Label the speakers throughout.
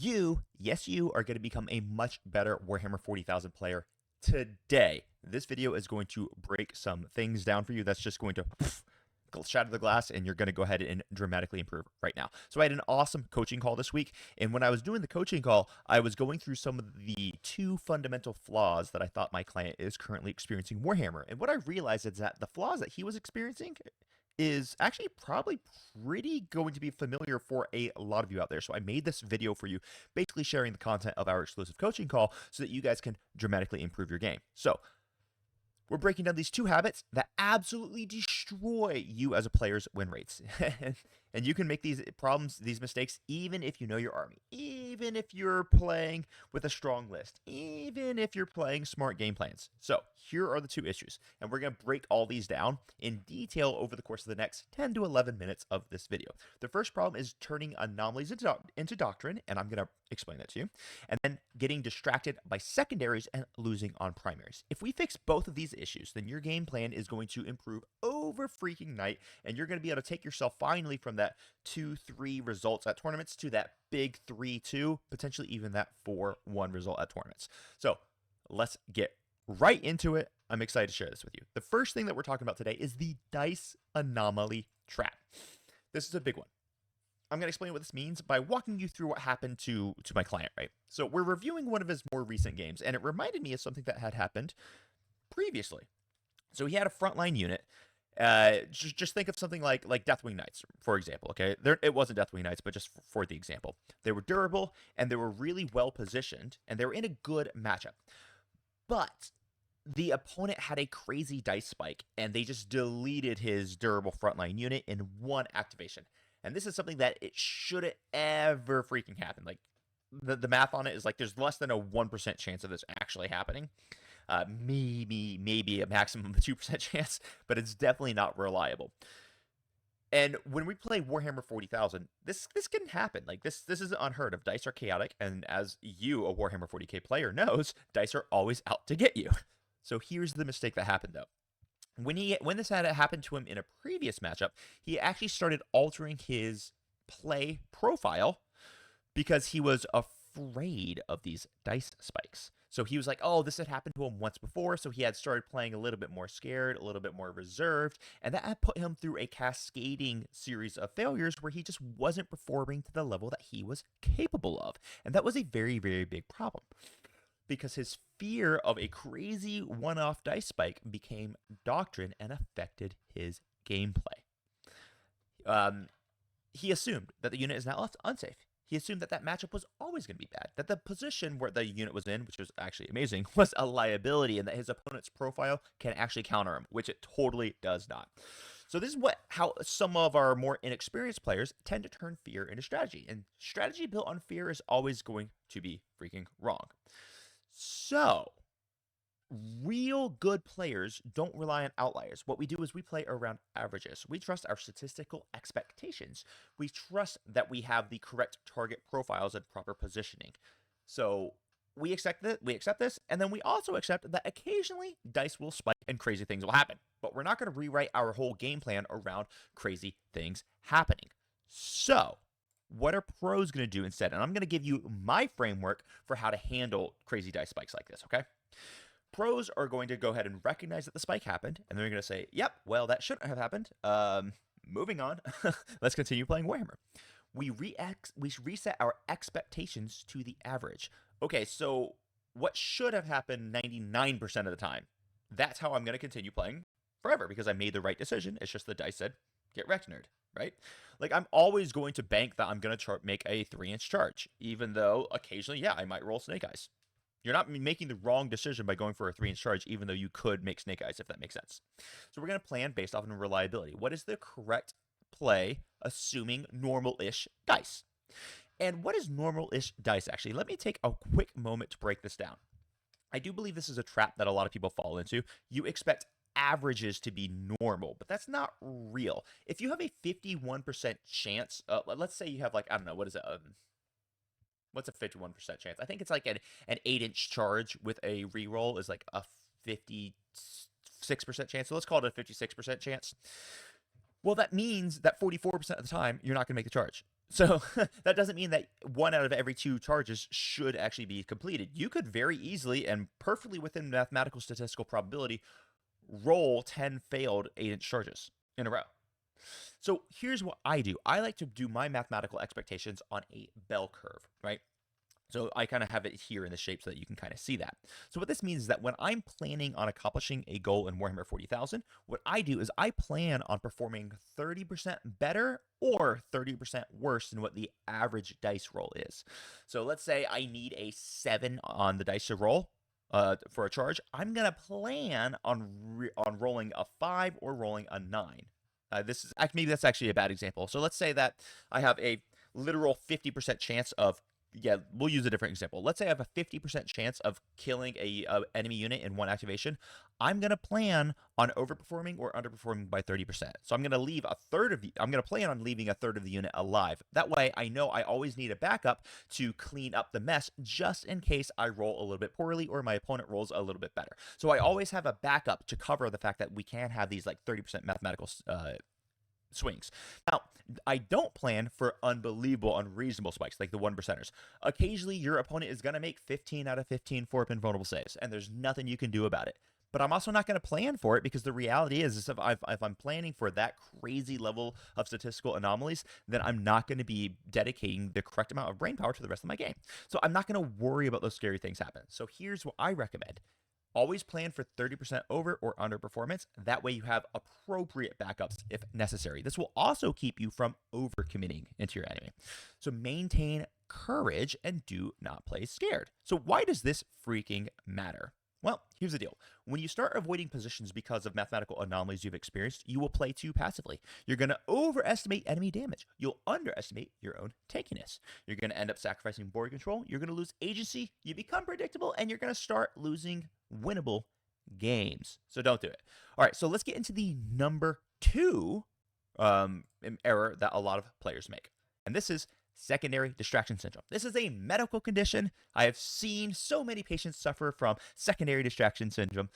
Speaker 1: Yes, you are going to become a much better Warhammer 40,000 player today. This video is going to break some things down for you. That's just going to shatter the glass, and you're going to go ahead and dramatically improve right now. So I had an awesome coaching call this week, and when I was doing the coaching call, I was going through some of the two fundamental flaws that I thought my client is currently experiencing Warhammer. And what I realized is that the flaws that he was experiencing is actually probably pretty going to be familiar for a lot of you out there. So I made this video for you, basically sharing the content of our exclusive coaching call so that you guys can dramatically improve your game. So we're breaking down these two habits that absolutely destroy you as a player's win rates. And you can make these problems, these mistakes, even if you know your army, even if you're playing with a strong list, even if you're playing smart game plans. So here are the two issues, and we're going to break all these down in detail over the course of the next 10 to 11 minutes of this video. The first problem is turning anomalies into doctrine, and I'm going to explain that to you, and then getting distracted by secondaries and losing on primaries. If we fix both of these issues, then your game plan is going to improve over freaking night, and you're going to be able to take yourself finally from that 2-3 results at tournaments to that big 3-2, potentially even that 4-1 result at tournaments. So let's get right into it. I'm excited to share this with you. The first thing that we're talking about today is the dice anomaly trap. This is a big one. I'm going to explain what this means by walking you through what happened to my client, right? So we're reviewing one of his more recent games, and it reminded me of something that had happened previously. So he had a frontline unit. Just think of something like Deathwing Knights, for example, okay? It wasn't Deathwing Knights, but just for the example. They were durable, and they were really well positioned, and they were in a good matchup. But the opponent had a crazy dice spike, and they just deleted his durable frontline unit in one activation. And this is something that it shouldn't ever freaking happen. Like, the math on it is like there's less than a 1% chance of this actually happening. Maybe a maximum of 2% chance, but it's definitely not reliable. And when we play Warhammer 40,000, this can happen. Like, this isn't unheard of. Dice are chaotic, and as you, a Warhammer 40k player, knows, dice are always out to get you. So here's the mistake that happened, though. When this had happened to him in a previous matchup, he actually started altering his play profile because he was afraid of these dice spikes. So he was like, oh, this had happened to him once before, so he had started playing a little bit more scared, a little bit more reserved, and that had put him through a cascading series of failures where he just wasn't performing to the level that he was capable of. And that was a very, very big problem, because his fear of a crazy one-off dice spike became doctrine and affected his gameplay. He assumed that the unit is now unsafe. He assumed that that matchup was always going to be bad, that the position where the unit was in, which was actually amazing, was a liability, and that his opponent's profile can actually counter him, which it totally does not. So this is how some of our more inexperienced players tend to turn fear into strategy, and strategy built on fear is always going to be freaking wrong. So, real good players don't rely on outliers. What we do is we play around averages. We trust our statistical expectations. We trust that we have the correct target profiles and proper positioning. So we accept this, and then we also accept that occasionally dice will spike and crazy things will happen. But we're not going to rewrite our whole game plan around crazy things happening. So what are pros going to do instead? And I'm going to give you my framework for how to handle crazy dice spikes like this, okay? Pros are going to go ahead and recognize that the spike happened, and they're going to say, yep, well, that shouldn't have happened. Moving on. Let's continue playing Warhammer. We reset our expectations to the average. Okay, so what should have happened 99% of the time? That's how I'm going to continue playing forever, because I made the right decision. It's just the dice said, get wrecked, nerd, right? Like, I'm always going to bank that I'm going to make a 3-inch charge, even though occasionally, yeah, I might roll snake eyes. You're not making the wrong decision by going for a 3-inch charge, even though you could make snake eyes, if that makes sense. So we're going to plan based off of reliability. What is the correct play, assuming normal-ish dice? And what is normal-ish dice, actually? Let me take a quick moment to break this down. I do believe this is a trap that a lot of people fall into. You expect averages to be normal, but that's not real. If you have a 51% chance, let's say you have, like, I don't know, what is it? What's a 51% chance? I think it's like an 8-inch charge with a reroll is like a 56% chance. So let's call it a 56% chance. Well, that means that 44% of the time, you're not going to make the charge. So that doesn't mean that 1 out of every 2 charges should actually be completed. You could very easily and perfectly within mathematical statistical probability roll 10 failed 8-inch charges in a row. So here's what I do. I like to do my mathematical expectations on a bell curve, right? So I kind of have it here in the shape so that you can kind of see that. So what this means is that when I'm planning on accomplishing a goal in Warhammer 40,000, what I do is I plan on performing 30% better or 30% worse than what the average dice roll is. So let's say I need a 7 on the dice to roll for a charge. I'm going to plan on rolling a 5 or rolling a 9. This is maybe that's actually a bad example. So let's say that I have a literal 50% chance of we'll use a different example. Let's say I have a 50% chance of killing a enemy unit in 1 activation. I'm going to plan on overperforming or underperforming by 30%. So I'm going to leave a third of I'm going to plan on leaving a third of the unit alive. That way I know I always need a backup to clean up the mess just in case I roll a little bit poorly or my opponent rolls a little bit better. So I always have a backup to cover the fact that we can have these like 30% mathematical swings. Now, I don't plan for unbelievable, unreasonable spikes like the 1%ers. Occasionally, your opponent is going to make 15 out of 15 4-pin vulnerable saves, and there's nothing you can do about it. But I'm also not going to plan for it because the reality is if I'm planning for that crazy level of statistical anomalies, then I'm not going to be dedicating the correct amount of brain power to the rest of my game. So I'm not going to worry about those scary things happen. So here's what I recommend. Always plan for 30% over or under performance. That way you have appropriate backups if necessary. This will also keep you from overcommitting into your enemy. So maintain courage and do not play scared. So why does this freaking matter? Well, here's the deal. When you start avoiding positions because of mathematical anomalies you've experienced, you will play too passively. You're going to overestimate enemy damage. You'll underestimate your own tankiness. You're going to end up sacrificing board control. You're going to lose agency. You become predictable, and you're going to start losing winnable games. So don't do it. All right, so let's get into the number 2 error that a lot of players make. And this is secondary distraction syndrome. This is a medical condition. I have seen so many patients suffer from secondary distraction syndrome.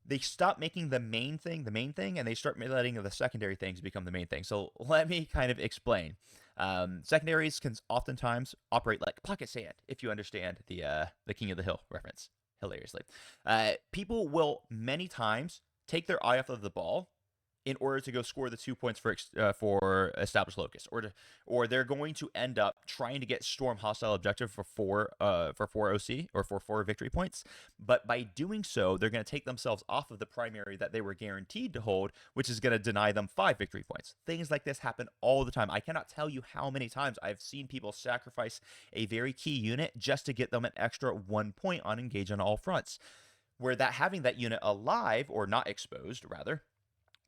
Speaker 1: They stop making the main thing, and they start letting the secondary things become the main thing. So let me kind of explain. Secondaries can oftentimes operate like pocket sand, if you understand the King of the Hill reference. Hilariously. People will many times take their eye off of the ball in order to go score the 2 points for established locus, or they're going to end up trying to get storm hostile objective for 4 OC or for 4 victory points. But by doing so, they're going to take themselves off of the primary that they were guaranteed to hold, which is going to deny them 5 victory points. Things like this happen all the time. I cannot tell you how many times I've seen people sacrifice a very key unit just to get them an extra 1 point on engage on all fronts, where that having that unit alive or not exposed rather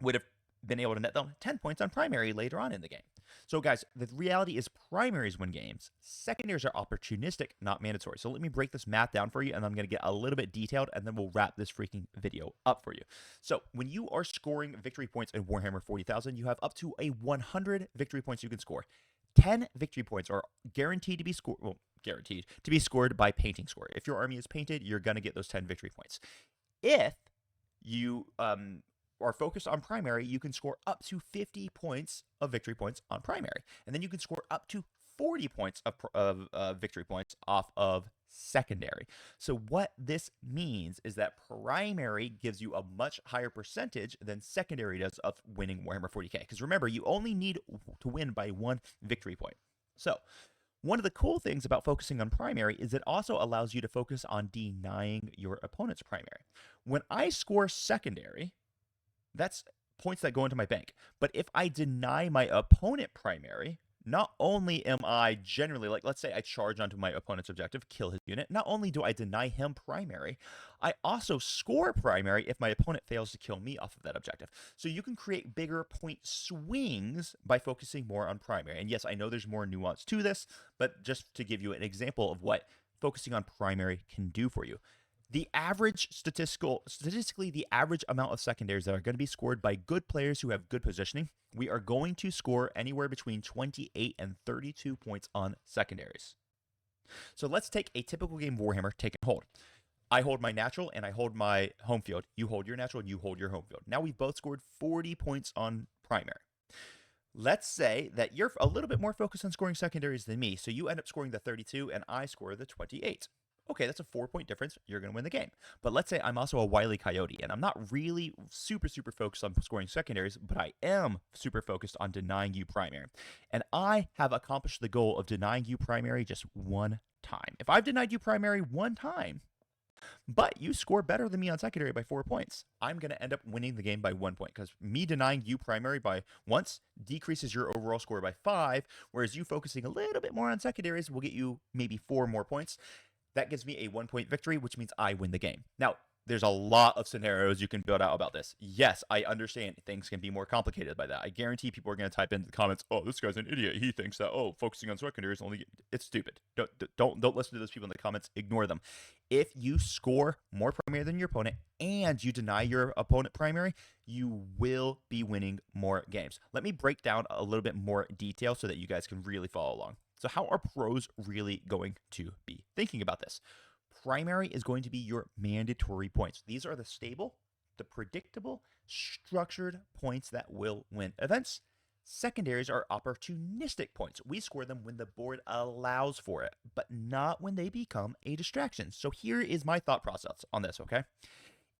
Speaker 1: would have been able to net them 10 points on primary later on in the game. So guys, the reality is primaries win games. Secondaries are opportunistic, not mandatory. So let me break this math down for you, and I'm going to get a little bit detailed, and then we'll wrap this freaking video up for you. So when you are scoring victory points in Warhammer 40,000, you have up to a 100 victory points you can score. 10 victory points are guaranteed to be scored, guaranteed to be scored by painting score. If your army is painted, you're going to get those 10 victory points. If you are focused on primary, you can score up to 50 points of victory points on primary. And then you can score up to 40 points of victory points off of secondary. So what this means is that primary gives you a much higher percentage than secondary does of winning Warhammer 40k. Because remember, you only need to win by 1 victory point. So one of the cool things about focusing on primary is it also allows you to focus on denying your opponent's primary. When I score secondary, that's points that go into my bank. But if I deny my opponent primary, not only am I generally, like, let's say I charge onto my opponent's objective, kill his unit, not only do I deny him primary, I also score primary if my opponent fails to kill me off of that objective. So you can create bigger point swings by focusing more on primary. And yes, I know there's more nuance to this, but just to give you an example of what focusing on primary can do for you. The average statistically, the average amount of secondaries that are going to be scored by good players who have good positioning, we are going to score anywhere between 28 and 32 points on secondaries. So let's take a typical game of Warhammer, take and hold. I hold my natural and I hold my home field. You hold your natural and you hold your home field. Now we've both scored 40 points on primary. Let's say that you're a little bit more focused on scoring secondaries than me, so you end up scoring the 32 and I score the 28. Okay, that's a 4-point difference. You're going to win the game. But let's say I'm also a wily coyote and I'm not really super focused on scoring secondaries, but I am super focused on denying you primary. And I have accomplished the goal of denying you primary just one time. If I've denied you primary one time, but you score better than me on secondary by 4 points, I'm going to end up winning the game by 1 point because me denying you primary by once decreases your overall score by 5, whereas you focusing a little bit more on secondaries will get you maybe 4 more points. That gives me a 1-point victory, which means I win the game. Now, there's a lot of scenarios you can build out about this. Yes, I understand things can be more complicated by that. I guarantee people are going to type in the comments, "Oh, this guy's an idiot. He thinks that focusing on secondaries only it's stupid." Don't listen to those people in the comments. Ignore them. If you score more primary than your opponent and you deny your opponent primary, you will be winning more games. Let me break down a little bit more detail so that you guys can really follow along. So how are pros really going to be thinking about this? Primary is going to be your mandatory points. These are the stable, the predictable, structured points that will win events. Secondaries are opportunistic points. We score them when the board allows for it, but not when they become a distraction. So here is my thought process on this, okay?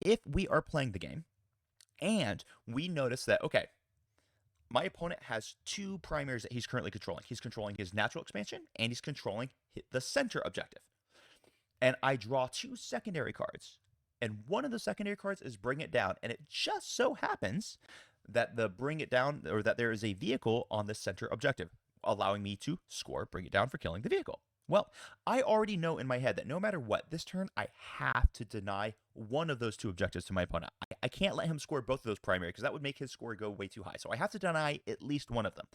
Speaker 1: If we are playing the game and we notice that, okay, my opponent has 2 primaries that he's currently controlling. He's controlling his natural expansion and he's controlling the center objective. And I draw 2 secondary cards. And one of the secondary cards is Bring It Down. And it just so happens that the Bring It Down, or that there is a vehicle on the center objective, allowing me to score Bring It Down for killing the vehicle. Well, I already know in my head that no matter what, this turn I have to deny one of those 2 objectives to my opponent. I can't let him score both of those primary because that would make his score go way too high. So I have to deny at least one of them.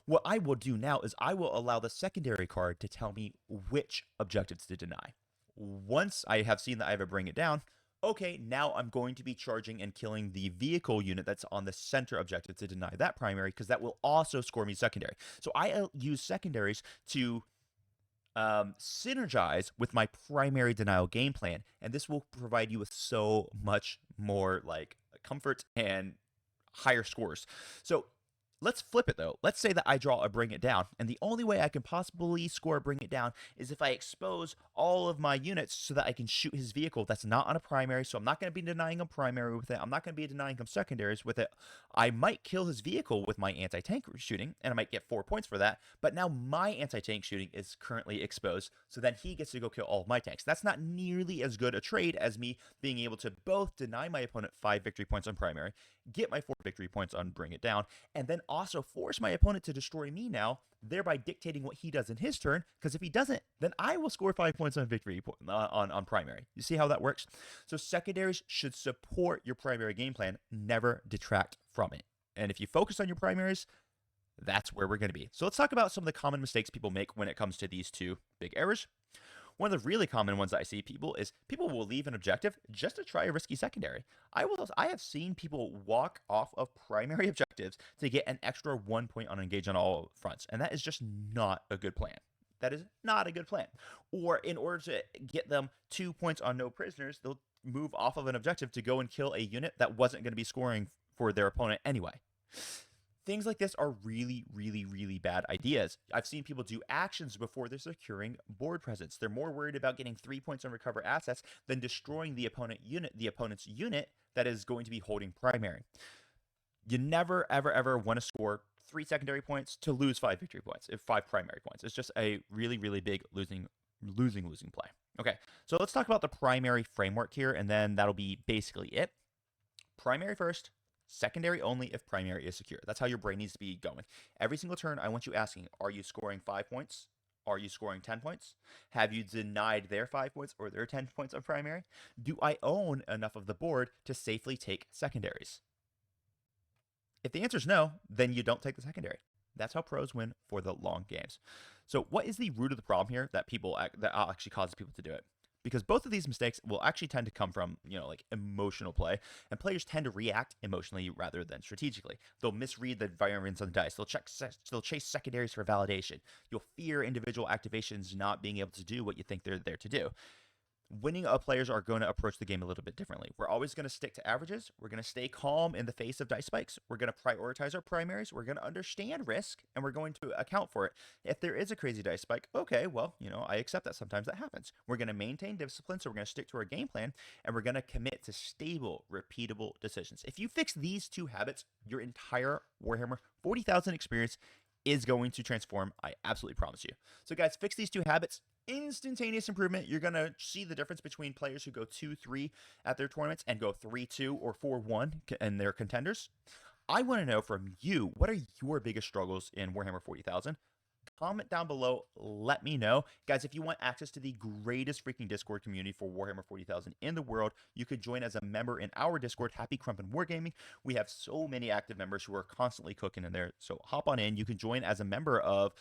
Speaker 1: What I will do now is I will allow the secondary card to tell me which objectives to deny. Once I have seen that I have a Bring It Down, okay, now I'm going to be charging and killing the vehicle unit that's on the center objective to deny that primary because that will also score me secondary. So I use secondaries to synergize with my primary denial game plan, and this will provide you with so much more like comfort and higher scores. So let's flip it though. Let's say that I draw a Bring It Down, and the only way I can possibly score a Bring It Down is if I expose all of my units so that I can shoot his vehicle that's not on a primary. So I'm not going to be denying him primary with it. I'm not going to be denying him secondaries with it. I might kill his vehicle with my anti-tank shooting, and I might get 4 points for that. But now my anti-tank shooting is currently exposed, so then he gets to go kill all of my tanks. That's not nearly as good a trade as me being able to both deny my opponent 5 victory points on primary, get my 4 victory points on Bring It Down, and then also force my opponent to destroy me now, thereby dictating what he does in his turn, because if he doesn't, then I will score 5 points on victory on primary. You see how that works? So secondaries should support your primary game plan, never detract from it. And if you focus on your primaries, that's where we're going to be. So let's talk about some of the common mistakes people make when it comes to these 2 big errors. One of the really common ones that I see people is people will leave an objective just to try a risky secondary. I have seen people walk off of primary objectives to get an extra 1 point on engage on all fronts, and that is just not a good plan. That is not a good plan. Or in order to get them 2 points on no prisoners, they'll move off of an objective to go and kill a unit that wasn't going to be scoring for their opponent anyway. Things like this are really bad ideas. I've seen people do actions before they're securing board presence. They're more worried about getting 3 points on recover assets than destroying the opponent's unit that is going to be holding primary. You never ever want to score 3 secondary points to lose 5 victory points, if 5 primary points. It's just a really big losing play. Okay, so let's talk about the primary framework here, and then that'll be basically it. Primary first, secondary only if primary is secure. That's how your brain needs to be going. Every single turn, I want you asking, are you scoring 5 points? Are you scoring 10 points? Have you denied their 5 points or their 10 points on primary? Do I own enough of the board to safely take secondaries? If the answer is no, then you don't take the secondary. That's how pros win for the long games. So what is the root of the problem here that actually causes people to do it? Because both of these mistakes will actually tend to come from, like emotional play, and players tend to react emotionally rather than strategically. They'll misread the environments on the dice. They'll chase secondaries for validation. You'll fear individual activations not being able to do what you think they're there to do. winning players are going to approach the game a little bit differently. We're always going to stick to averages. We're going to stay calm in the face of dice spikes. We're going to prioritize our primaries. We're going to understand risk, and we're going to account for it. If there is a crazy dice spike, okay, well, I accept that sometimes that happens. We're going to maintain discipline, so we're going to stick to our game plan, and we're going to commit to stable, repeatable decisions. If you fix these 2 habits, your entire Warhammer 40,000 experience is going to transform. I absolutely promise you. So guys, fix these 2 habits. Instantaneous improvement. You're going to see the difference between players who go 2-3 at their tournaments and go 3-2 or 4-1 and their contenders. I want to know from you, what are your biggest struggles in Warhammer 40,000? Comment down below. Let me know. Guys, if you want access to the greatest freaking Discord community for Warhammer 40,000 in the world, you could join as a member in our Discord, Happy Crump and Wargaming. We have so many active members who are constantly cooking in there. So hop on in. You can join as a member of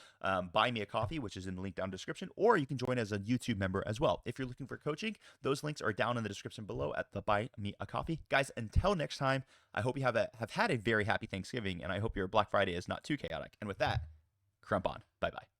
Speaker 1: Buy Me a Coffee, which is in the link down in the description, or you can join as a YouTube member as well. If you're looking for coaching, those links are down in the description below at the Buy Me a Coffee. Guys, until next time, I hope you have had a very happy Thanksgiving, and I hope your Black Friday is not too chaotic. And with that, crump on. Bye-bye.